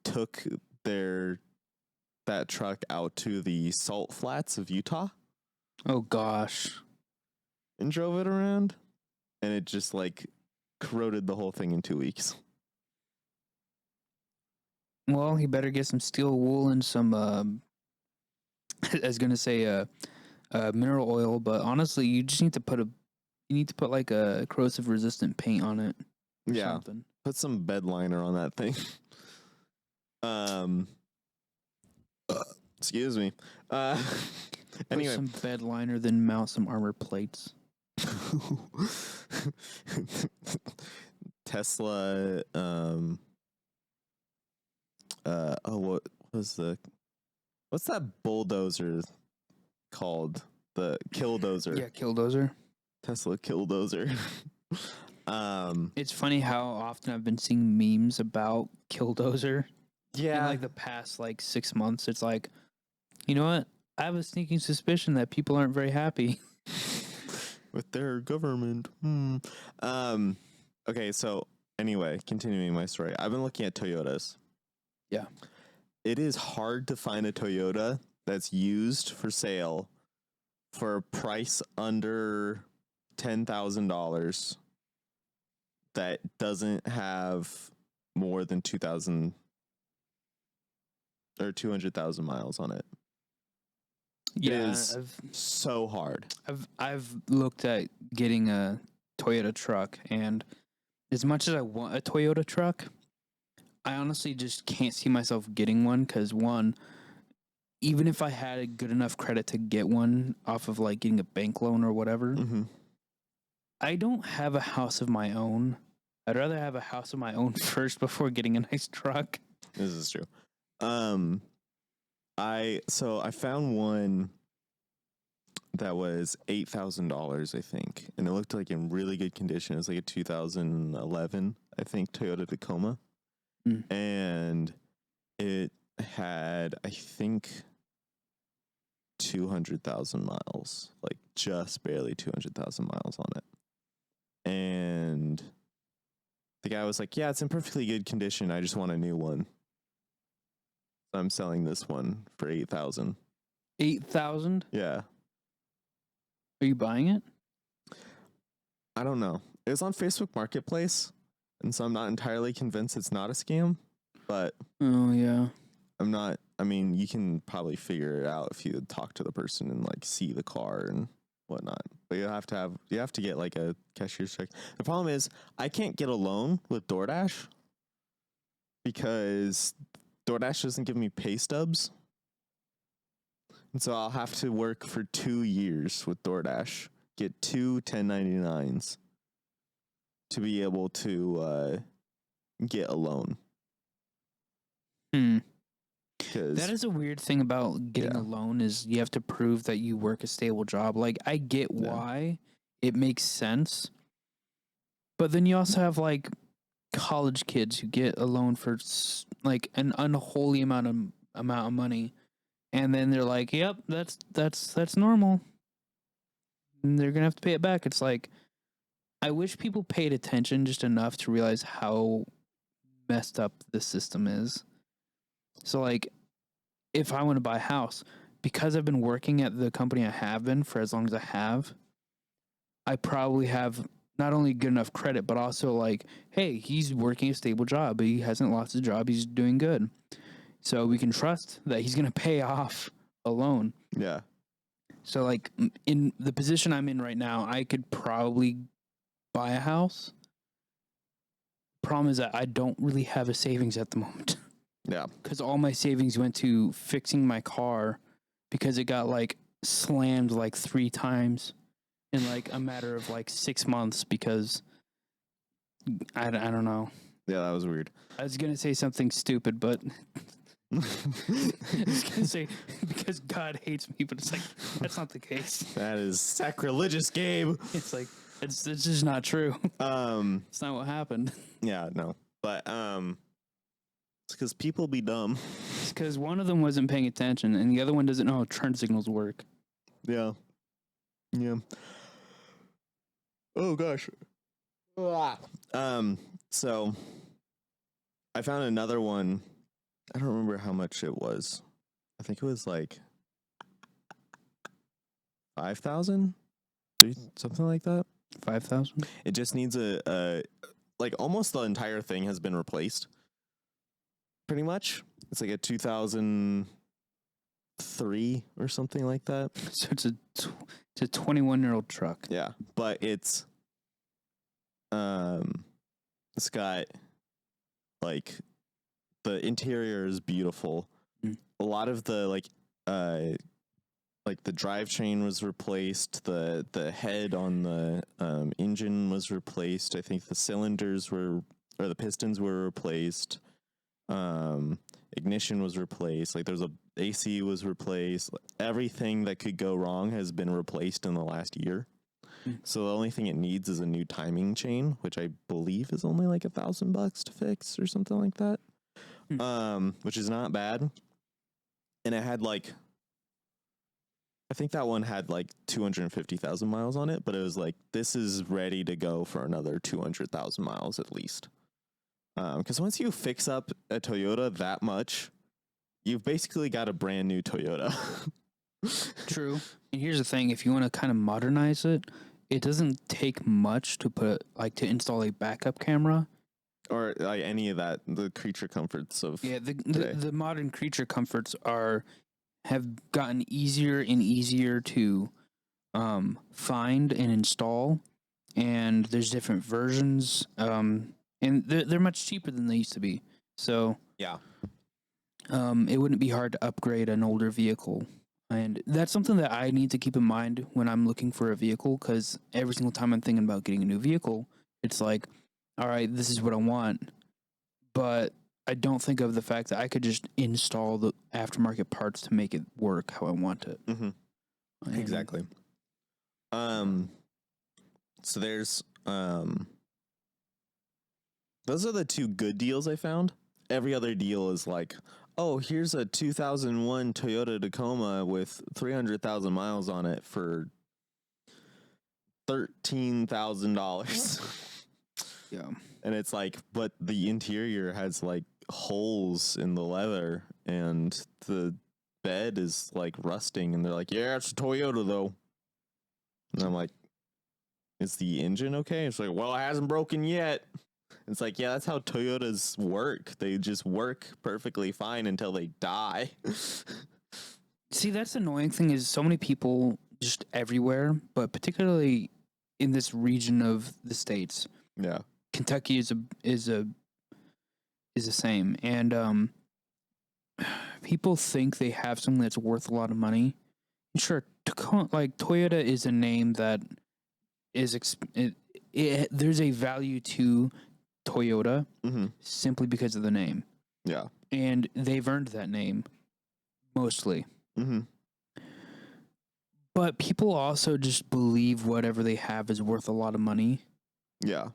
took that truck out to the salt flats of Utah Oh gosh. and drove it around, and it just like corroded the whole thing in 2 weeks. Well, he better get some steel wool and some. I was gonna say mineral oil, but honestly, you just need to put a. You need to put like a corrosive resistant paint on it. Or Yeah. Something. Put some bed liner on that thing. um. Excuse me. Anyway. Put some bed liner, then mount some armor plates. Tesla. What was what's that bulldozer called? The killdozer. Yeah, killdozer. Tesla killdozer. It's funny how often I've been seeing memes about killdozer. Yeah. In like the past 6 months, it's like, you know what? I have a sneaking suspicion that people aren't very happy with their government. Okay, so anyway, continuing my story. I've been looking at Toyotas. Yeah. It is hard to find a Toyota that's used for sale for a price under $10,000 that doesn't have more than 2,000 or 200,000 miles on it. Yeah, it is so hard. I've looked at getting a Toyota truck, and as much as I want a Toyota truck, I honestly just can't see myself getting one because one, even if I had a good enough credit to get one off of like getting a bank loan or whatever, I don't have a house of my own. I'd rather have a house of my own first before getting a nice truck. This is true. I found one that was $8,000, I think, and it looked like in really good condition. It was like a 2011, I think, Toyota Tacoma, and it had, I think, 200,000 miles, like just barely 200,000 miles on it. And the guy was like, "Yeah, it's in perfectly good condition. I just want a new one." So I'm selling this one for 8,000. 8,000? Yeah. Are you buying it? I don't know. It was on Facebook Marketplace, and so I'm not entirely convinced it's not a scam, but oh yeah, I'm not. I mean, you can probably figure it out if you talk to the person and like see the car and whatnot. But you have to get like a cashier's check. The problem is I can't get a loan with DoorDash because DoorDash doesn't give me pay stubs. And so I'll have to work for 2 years with DoorDash, get 2 1099s to be able to get a loan. That is a weird thing about getting a loan is you have to prove that you work a stable job. Like, I get why it makes sense, but then you also have like college kids who get a loan for like an unholy amount of money, and then they're like, "Yep, that's normal." And they're gonna have to pay it back. It's like, I wish people paid attention just enough to realize how messed up the system is. So like, if I want to buy a house, because I've been working at the company I have been for as long as I have, I probably have not only good enough credit, but also like, hey, he's working a stable job. He hasn't lost his job. He's doing good. So we can trust that he's going to pay off a loan. Yeah. So like in the position I'm in right now, I could probably buy a house. Problem is that I don't really have a savings at the moment. Yeah. Because all my savings went to fixing my car because it got like slammed like 3 times in like a matter of like 6 months because I don't know. Yeah, that was weird. I was going to say something stupid, but I was going to say because God hates me, but it's like, that's not the case. That is sacrilegious, Gabe. It's like, it's just not true. It's not what happened. Yeah, no. But it's because people be dumb. It's because one of them wasn't paying attention and the other one doesn't know how turn signals work. Yeah. Yeah. Oh gosh. So I found another one. I don't remember how much it was. I think it was like 5,000, something like that. 5,000. It just needs a like almost the entire thing has been replaced. pretty much. It's like a 2003 or something like that. So it's a 21-year-old truck. Yeah, but it's got like the interior is beautiful. A lot of the like the drivetrain was replaced. The head on the engine was replaced. I think the cylinders were, or the pistons were replaced. Ignition was replaced. Like there's a AC was replaced. Everything that could go wrong has been replaced in the last year. So the only thing it needs is a new timing chain, which I believe is only like $1,000 to fix or something like that. Which is not bad. And it had like, I think that one had like 250,000 miles on it, but it was like, this is ready to go for another 200,000 miles at least. Because once you fix up a Toyota that much, you've basically got a brand new Toyota. True. And here's the thing: if you want to kind of modernize it, it doesn't take much to to install a backup camera or like any of that. The creature comforts of the modern creature comforts have gotten easier and easier to find and install, and there's different versions. And they're much cheaper than they used to be. So yeah, it wouldn't be hard to upgrade an older vehicle. And that's something that I need to keep in mind when I'm looking for a vehicle, because every single time I'm thinking about getting a new vehicle, it's like, all right, this is what I want. But I don't think of the fact that I could just install the aftermarket parts to make it work how I want it. Mm-hmm. Exactly. So there's those are the two good deals I found. Every other deal is like, oh, here's a 2001 Toyota Tacoma with 300,000 miles on it for $13,000. Yeah. And it's like, but the interior has like holes in the leather and the bed is like rusting. And they're like, yeah, it's a Toyota though. And I'm like, is the engine okay? It's like, well, it hasn't broken yet. It's like, yeah, that's how Toyotas work. They just work perfectly fine until they die. See, that's the annoying thing is so many people just everywhere, but particularly in this region of the States. Yeah. Kentucky is the same. And people think they have something that's worth a lot of money. Sure, Toyota is a name that is there's a value to Toyota simply because of the name. Yeah. And they've earned that name mostly. But people also just believe whatever they have is worth a lot of money. Yeah.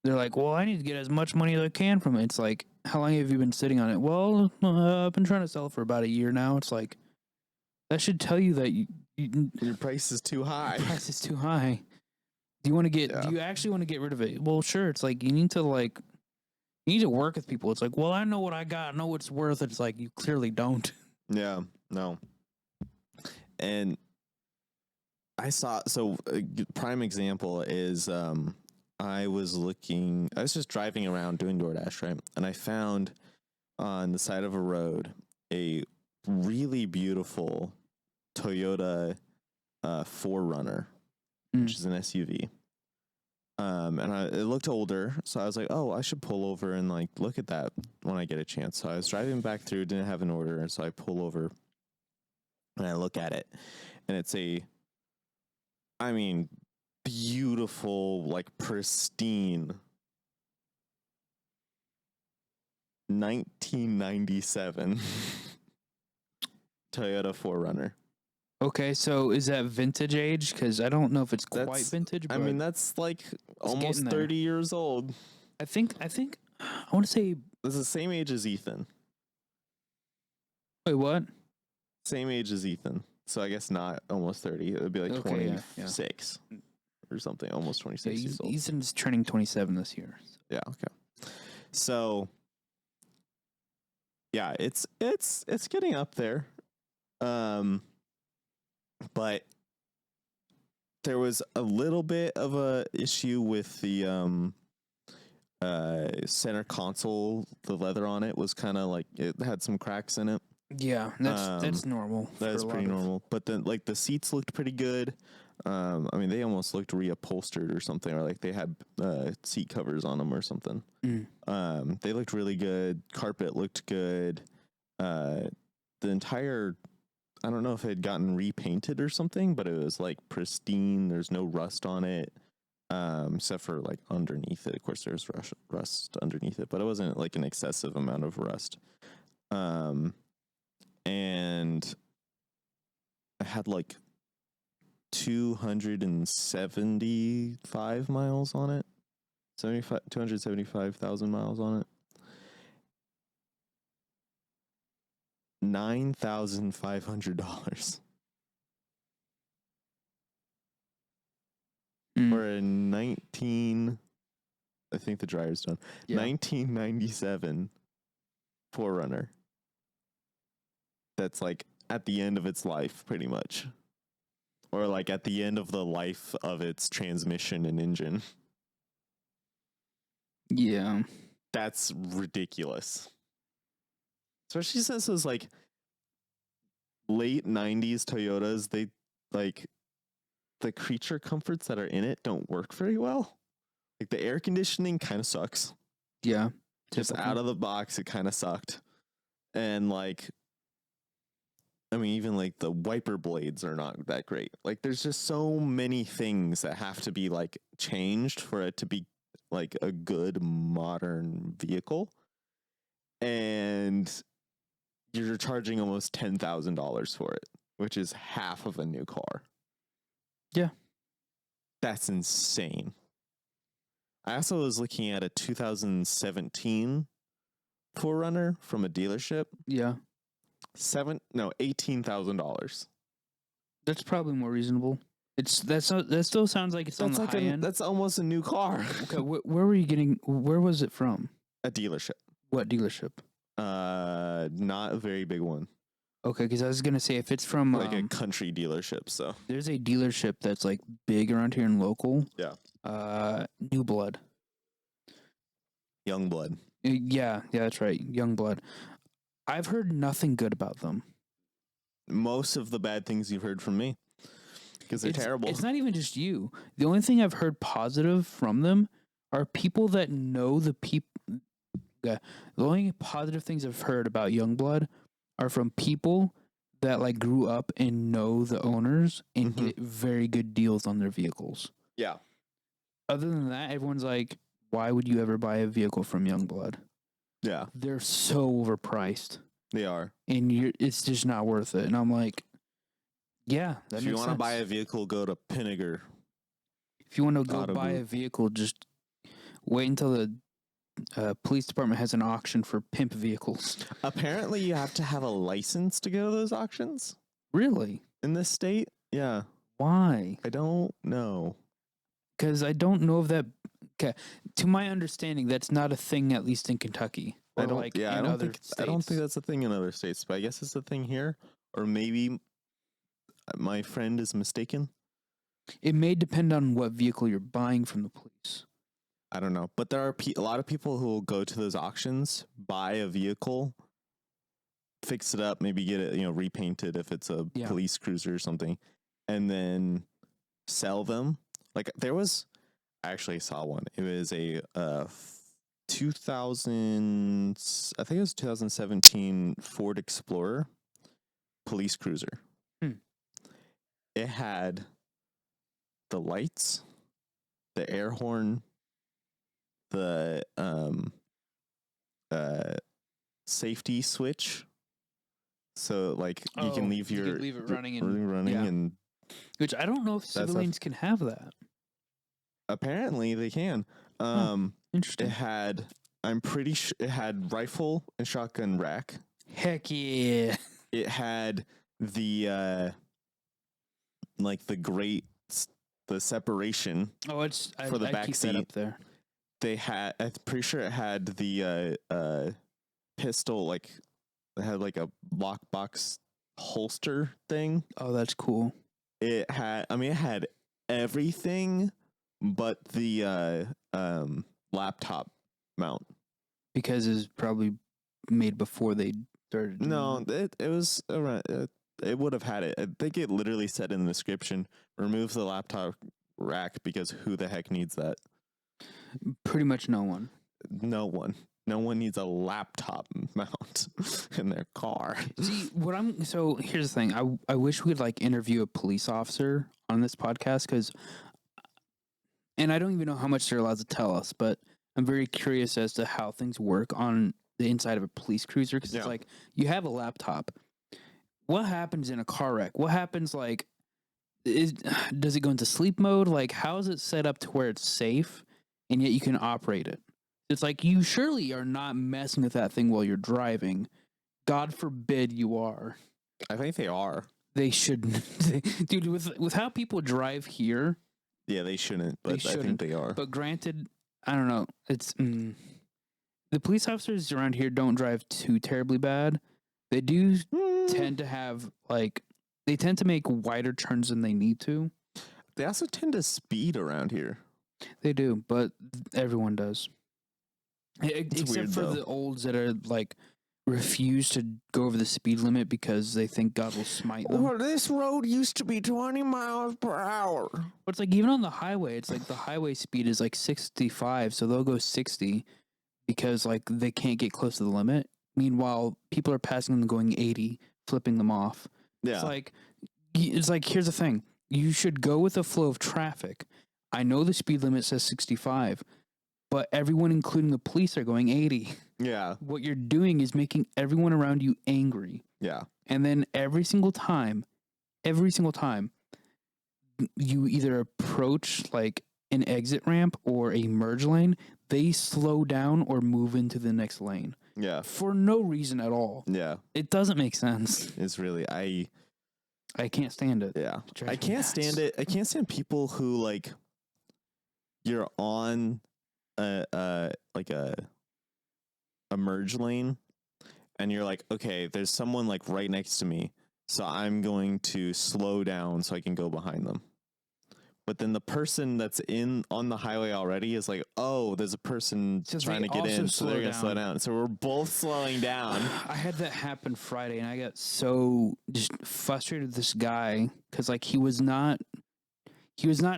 They're like, well, I need to get as much money as I can from it. It's like, how long have you been sitting on it? Well, I've been trying to sell it for about a year now. It's like, that should tell you that your price is too high. Your price is too high. Do you want to get? Yeah. Do you actually want to get rid of it? Well, sure. It's like you need to work with people. It's like, well, I know what I got. I know what it's worth. It's like you clearly don't. Yeah. No. And I saw. So a prime example is I was just driving around doing DoorDash, right? And I found on the side of a road a really beautiful Toyota 4Runner, which is an SUV. And it looked older, so I was like, oh, I should pull over and like look at that when I get a chance. So I was driving back through, didn't have an order, and so I pull over and I look at it, and it's beautiful, like pristine 1997 Toyota 4Runner. Okay, so is that vintage age? Because I don't know if it's quite vintage. But that's like almost 30 years old. I think I want to say it's the same age as Ethan. Wait, what? Same age as Ethan. So I guess not almost 30. It would be like 26 or something. Almost 26 years old. Ethan's turning 27 this year. Yeah. Okay. So yeah, it's getting up there. But there was a little bit of a issue with the center console, the leather on it was kind of like it had some cracks in it. Yeah, that's normal. That is pretty normal. But then like the seats looked pretty good. I mean, they almost looked reupholstered or something, or like they had seat covers on them or something. They looked really good. Carpet looked good. The entire, I don't know if it had gotten repainted or something, but it was like pristine. There's no rust on it, except for like underneath it. Of course, there's rust underneath it, but it wasn't like an excessive amount of rust. And I had like 275 miles on it. 275,000 miles on it. $9,500 for a 19. I think the dryer's done. Yeah. 1997 4Runner. That's like at the end of its life, pretty much, or like at the end of the life of its transmission and engine. Yeah, that's ridiculous. Especially since it was like late 90s Toyotas, they like the creature comforts that are in it don't work very well. Like the air conditioning kind of sucks. Yeah. Just out of the box, it kind of sucked. And like, I mean, even like the wiper blades are not that great. Like there's just so many things that have to be like changed for it to be like a good modern vehicle. And you're charging almost $10,000 for it, which is half of a new car. Yeah. That's insane. I also was looking at a 2017 4Runner from a dealership. Yeah. $18,000. That's probably more reasonable. That still sounds like it's on the high end. That's almost a new car. Okay, where were you getting? Where was it from? A dealership. What dealership? Not a very big one. Okay, because I was gonna say if it's from like a country dealership. So there's a dealership that's like big around here and local. Yeah. New Blood. Young Blood. Yeah, that's right. Young Blood. I've heard nothing good about them. Most of the bad things you've heard from me, because they're terrible. It's not even just you. The only thing I've heard positive from them are people that know the people. Yeah, the only positive things I've heard about Youngblood are from people that like grew up and know the owners and get very good deals on their vehicles. Yeah. Other than that, everyone's like, "Why would you ever buy a vehicle from Youngblood?" Yeah. They're so overpriced. They are. And it's just not worth it. And I'm like, yeah, that if you want to buy a vehicle, go to Pinnager. If you want to go buy a vehicle, just wait until the police department has an auction for pimp vehicles. Apparently, you have to have a license to go to those auctions. Really? In this state? Yeah. Why? I don't know. Because I don't know if that... Okay. To my understanding, that's not a thing, at least in Kentucky. I don't think that's a thing in other states, but I guess it's a thing here. Or maybe my friend is mistaken. It may depend on what vehicle you're buying from the police. I don't know. But there are a lot of people who will go to those auctions, buy a vehicle, fix it up, maybe get it, repainted if it's a police cruiser or something, and then sell them. Like I actually saw one. It was a 2017 Ford Explorer police cruiser. It had the lights, the air horn, the safety switch, so like you can leave it running and which I don't know if civilians can have that. Apparently they can. Interesting. I'm pretty sure it had rifle and shotgun rack. Heck yeah. It had the the separation. For the back seat up there. I'm pretty sure it had the pistol, like it had like a lockbox holster thing. Oh, that's cool. It had everything but the laptop mount. Because it's probably made before they started. No, it was around. It would have had it. I think it literally said in the description, "Remove the laptop rack because who the heck needs that? Pretty much no one. No one. No one needs a laptop mount in their car." See, so here's the thing. I wish we'd like interview a police officer on this podcast and I don't even know how much they're allowed to tell us, but I'm very curious as to how things work on the inside of a police cruiser because it's like you have a laptop. What happens in a car wreck? What happens does it go into sleep mode? Like, how is it set up to where it's safe and yet you can operate it? It's like you surely are not messing with that thing while you're driving. God forbid you are. I think they are. They shouldn't. Dude, with how people drive here. Yeah, they shouldn't, but I think they are. But granted, I don't know. It's the police officers around here don't drive too terribly bad. They do tend to have they tend to make wider turns than they need to. They also tend to speed around here. They do, but everyone does. It's Except weird, for though. the olds that are refuse to go over the speed limit because they think God will smite them. Well, this road used to be 20 miles per hour. But it's like even on the highway, it's like the highway speed is like 65, so they'll go 60 because like they can't get close to the limit. Meanwhile, people are passing them going 80, flipping them off. Yeah. It's like here's the thing. You should go with the flow of traffic. I know the speed limit says 65, but everyone, including the police, are going 80. Yeah. What you're doing is making everyone around you angry. Yeah. And then every single time, you either approach like an exit ramp or a merge lane, they slow down or move into the next lane. Yeah. For no reason at all. Yeah. It doesn't make sense. It's really, I can't stand it. yeah. Drives I me can't nuts. stand it. I can't stand people who you're on a merge lane and you're like, okay, there's someone right next to me, so I'm going to slow down so I can go behind them. But then the person that's on the highway already is like, oh, there's a person So trying they to get also in, so they're slow going to slow down. down. So we're both slowing down. I had that happen Friday, and I got so just frustrated with this guy because he was not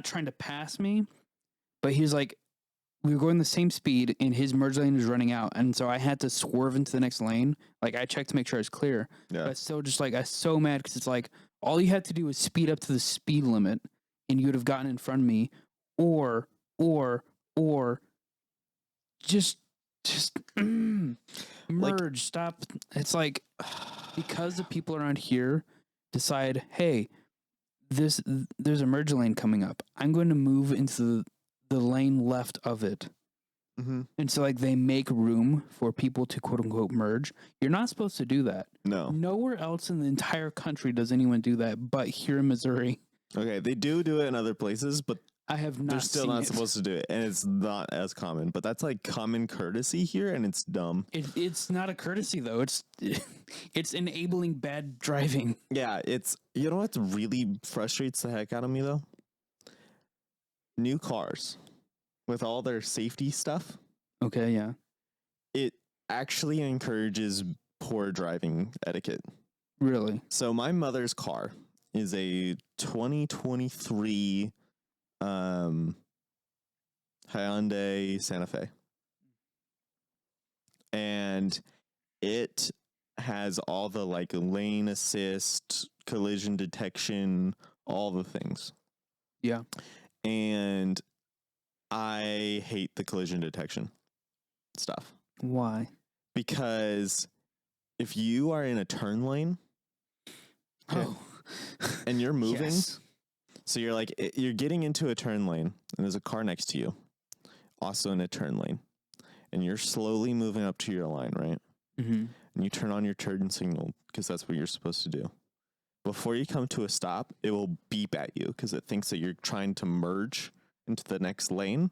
trying to pass me, but he was like, we were going the same speed, and his merge lane was running out, and so I had to swerve into the next lane. I checked to make sure I was clear. Yeah. But still, just I was so mad because it's like all you had to do was speed up to the speed limit, and you would have gotten in front of me, or just merge. Stop. It's like because the people around here decide, hey, there's a merge lane coming up. I'm going to move into the lane left of it. Mm-hmm. And so they make room for people to quote unquote merge. You're not supposed to do that. No. Nowhere else in the entire country does anyone do that but here in Missouri. Okay, they do it in other places, but I have not they're still seen not it. supposed to do it, and it's not as common. But that's common courtesy here, and it's dumb. It's not a courtesy though. It's enabling bad driving. Yeah, it's what really frustrates the heck out of me though? New cars with all their safety stuff. Okay, yeah. It actually encourages poor driving etiquette. Really? So my mother's car is a 2023 Hyundai Santa Fe. And it has all the lane assist, collision detection, all the things. Yeah. And I hate the collision detection stuff. Why? Because if you are in a turn lane, okay, Oh. and you're moving, Yes. so you're getting into a turn lane, and there's a car next to you, also in a turn lane, and you're slowly moving up to your line, right? Mm-hmm. And you turn on your turn signal because that's what you're supposed to do. Before you come to a stop, it will beep at you because it thinks that you're trying to merge into the next lane,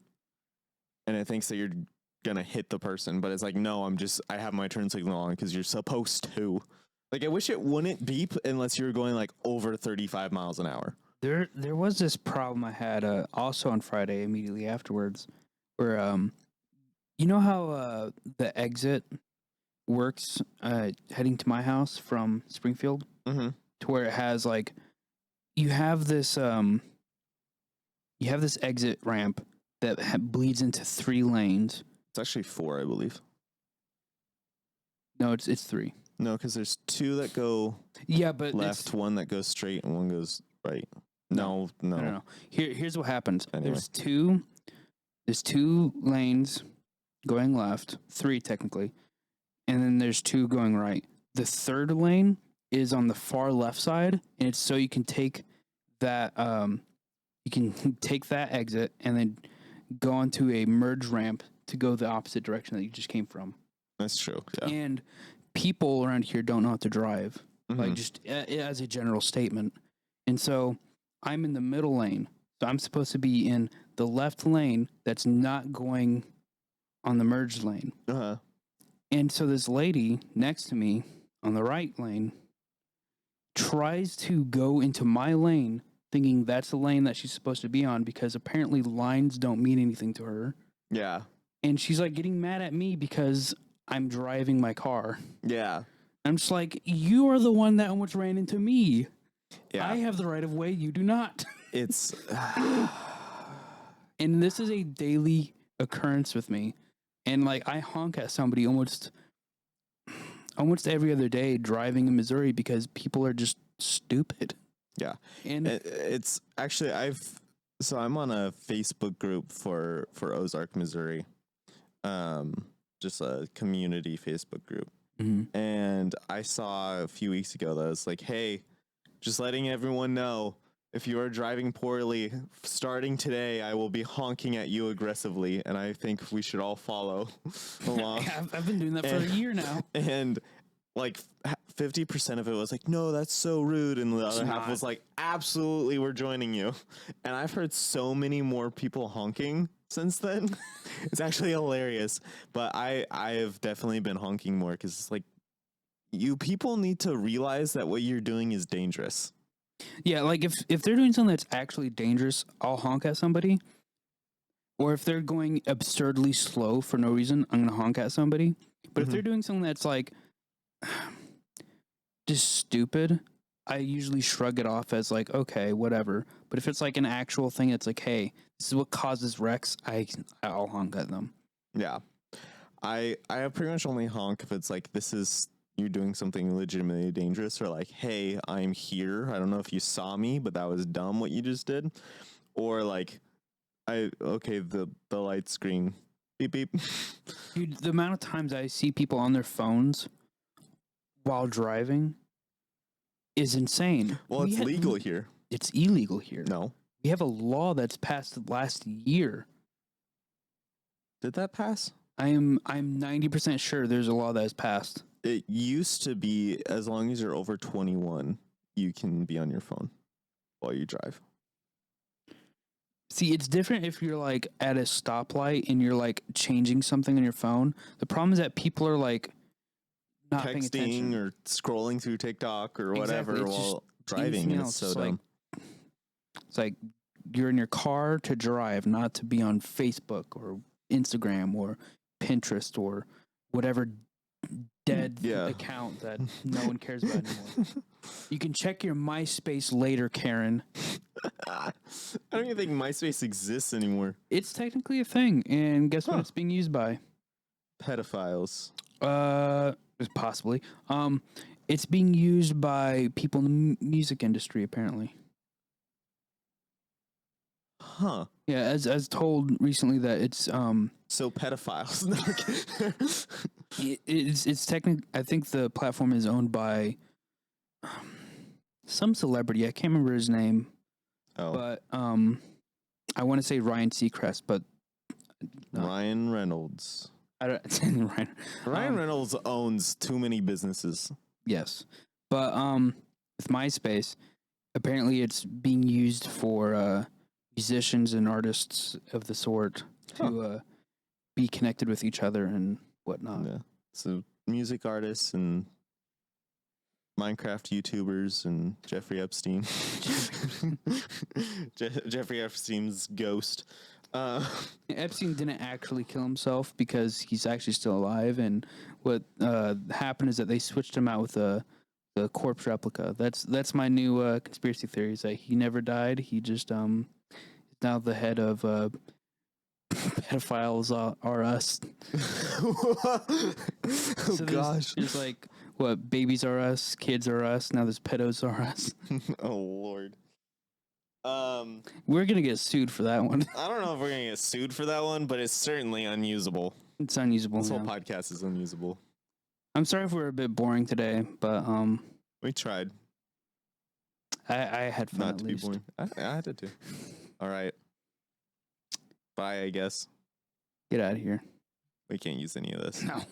and it thinks that you're gonna hit the person, but it's like, no, I have my turn signal on because you're supposed to. I wish it wouldn't beep unless you were going over 35 miles an hour. There was this problem I had also on Friday immediately afterwards where You know how the exit works heading to my house from Springfield, Mm-hmm. to where it has like you have this exit ramp that bleeds into 3 lanes. It's actually 4, I believe. No, it's 3. No, because there's 2 that go Yeah, but left, 1 that goes straight, and 1 goes right. No. No. Here's what happens. Anyway. There's two lanes going left, 3 technically, and then there's 2 going right. The third lane is on the far left side, and it's so you can take that exit and then go onto a merge ramp to go the opposite direction that you just came from. That's true. Yeah. And people around here don't know how to drive, like Mhm. just as a general statement. And so I'm in the middle lane. So I'm supposed to be in the left lane that's not going on the merged lane. Uh-huh. And so this lady next to me on the right lane tries to go into my lane, thinking that's the lane that she's supposed to be on, because apparently lines don't mean anything to her. Yeah. And she's like getting mad at me because I'm driving my car. Yeah. I'm just like, you are the one that almost ran into me. Yeah. I have the right of way, you do not. It's And this is a daily occurrence with me. And like I honk at somebody almost every other day driving in Missouri because people are just stupid. Yeah. And it's actually I'm on a Facebook group for Ozark, Missouri. Just a community Facebook group. Mhm. And I saw a few weeks ago that was like, hey, just letting everyone know, if you are driving poorly, starting today, I will be honking at you aggressively. And I think we should all follow along. I've been doing that for a year now. And like 50% of it was like, no, that's so rude. And the other half not. was like, absolutely, we're joining you. And I've heard so many more people honking since then. It's actually hilarious. But I have definitely been honking more because it's like, you people need to realize that what you're doing is dangerous. Yeah, like if they're doing something that's actually dangerous, I'll honk at somebody. Or if they're going absurdly slow for no reason, I'm gonna honk at somebody. But if they're doing something that's like just stupid, I usually shrug it off as like, okay, whatever. But if it's like an actual thing, it's like, hey, this is what causes wrecks, I'll honk at them. Yeah. I pretty much only honk if it's like, you're doing something legitimately dangerous, or like, hey, I'm here. I don't know if you saw me, but that was dumb what you just did. Or like, the light screen, beep beep. Dude, the amount of times I see people on their phones while driving is insane. Well, it's legal here. It's illegal here. No. We have a law that's passed last year. Did that pass? I'm 90% sure there's a law that has passed. It used to be, as long as you're over 21, you can be on your phone while you drive. See, it's different if you're like at a stoplight and you're like changing something on your phone. The problem is that people are like not paying attention. Texting or scrolling through TikTok or whatever Exactly. It's while driving, and it's so dumb. It's like you're in your car to drive, not to be on Facebook or Instagram or Pinterest or whatever dead account that no one cares about anymore. You can check your MySpace later, Karen. I don't even think MySpace exists anymore. It's technically a thing, and guess what it's being used by? Pedophiles. Possibly. It's being used by people in the music industry, apparently. Huh. Yeah, as told recently that it's So pedophiles. it's technically, I think the platform is owned by some celebrity. I can't remember his name. Oh. But I want to say Ryan Seacrest, but no. Ryan Reynolds. I don't Ryan Reynolds owns too many businesses. Yes. But with MySpace, apparently it's being used for musicians and artists of the sort to be connected with each other and whatnot. Yeah. So music artists and Minecraft YouTubers and Jeffrey Epstein. Jeffrey Epstein's ghost. Epstein didn't actually kill himself because he's actually still alive, and what happened is that they switched him out with the corpse replica. That's my new conspiracy theory. Is that he never died. He just is now the head of pedophiles are us. Oh So gosh. there's like what babies are us, kids are us. Now there's pedos are us. Oh Lord. We're gonna get sued for that one. I don't know if we're gonna get sued for that one, but it's certainly unusable. It's unusable. This whole now. podcast is unusable. I'm sorry if we're a bit boring today, but We tried I had fun not at to least. be boring. I had to. All right. Bye, I guess. Get out of here. We can't use any of this. No.